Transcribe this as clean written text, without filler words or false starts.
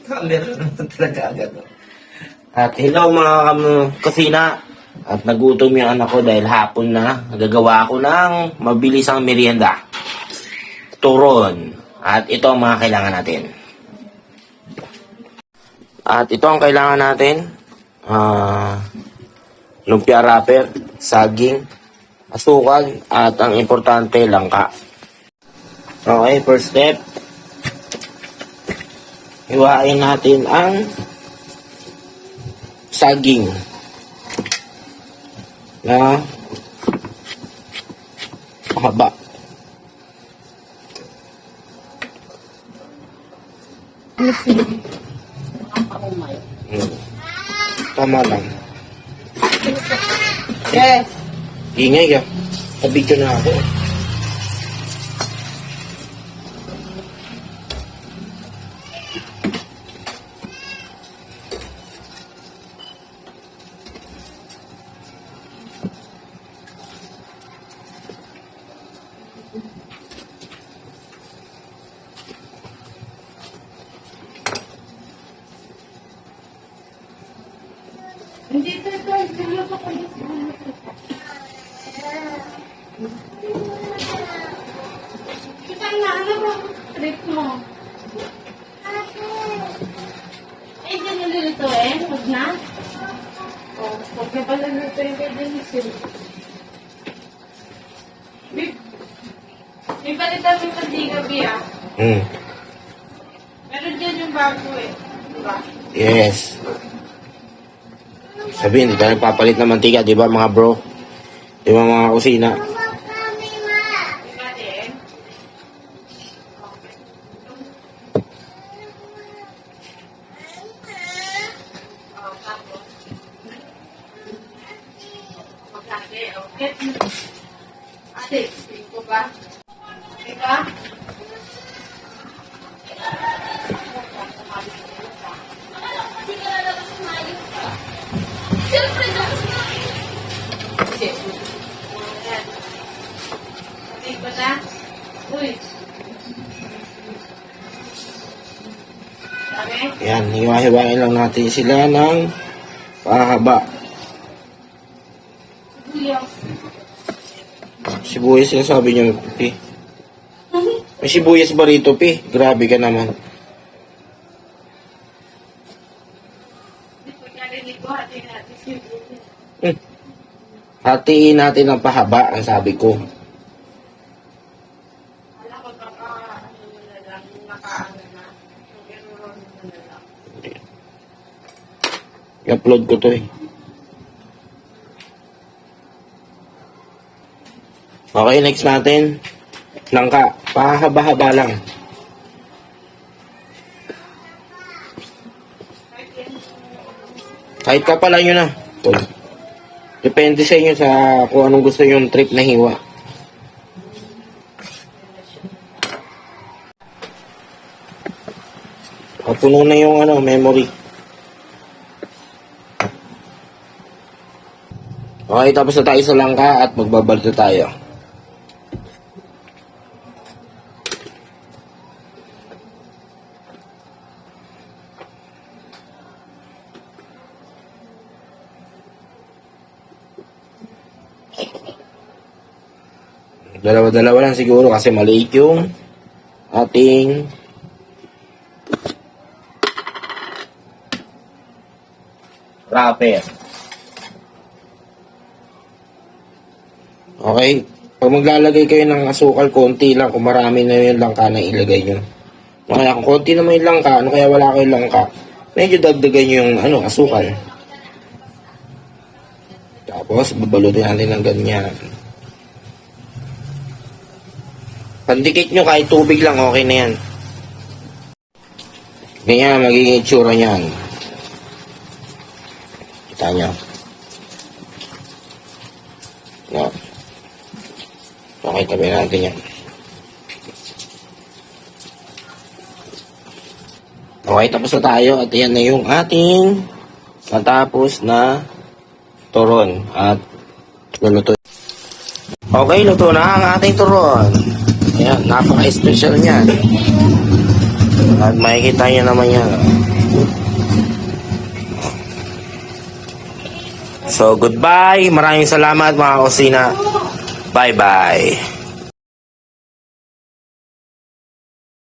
Camera naman talaga agad. At hello mga kusina. At nagutom yung anak ko dahil hapon na. Nagagawa ako ng mabilisang merienda. Turon. At ito ang mga kailangan natin. At ito ang kailangan natin. Lumpia wrapper, saging, asukal, at ang importante, langka. Okay, first step. Hiwain natin ang saging na mahaba. Tama lang. Yes. Ingay ka. Nabidyo na ako. Hindi ito. Hindi pa kayo. Kita na, ano ba? Trip mo. Eh, dyan niluluto eh. Huwag na. Oh, huwag na pala niluluto yung kay Denisil. May palitan mo sa digabi ah. Meron dyan yung bago eh. Diba? Yes. Sabihin, hindi tayo papalit ng mantika, di ba mga bro? Di ba mga kusina? Ate, tingin ko ba? Diba? Siyempre, dapat sumayin. Sige. Ayan. Tingin ko na. Uy. Sabi? Yan, hiwa-hiwain lang natin sila ng pahaba. Sibuyas. Sibuyas yung sabi niyo, Pi. May sibuyas ba rito, Pi? Grabe ka naman. Hatiin natin ang pahaba, ang sabi ko. Wala ko baka ano na lang, nakaano na. Pero na lang. I-upload ko to eh. Okay, next natin. Langka. Pahaba-haba lang. Kahit kapalan nyo na. Depende sa inyo sa kung anong gusto nyo yung trip na hiwa. Puno na yung memory. Okay, tapos na tayo sa langka at magbabalto tayo. Dalawa-dalawa lang siguro kasi maliit yung ating wrapper. Okay? Pag maglalagay kayo ng asukal, konti lang. Kung marami na yun langka na ilagay nyo. Kaya kung konti naman yung langka, kaya wala kayong langka, medyo dagdagan nyo yung asukal. Tapos, babalutin natin ng ganyan. Pandikit nyo kahit tubig lang, okay na yan. Ganyan magiging itsura niyan. Kita nyo. No. Okay, tabi natin yan. Okay, tapos na tayo. At yan na yung ating natapos na turon. At luluto. Okay, luto na ang ating turon. Ayan, napaka-special niyan. At makikita niyo naman yan. So, goodbye. Maraming salamat mga kusina. Bye-bye.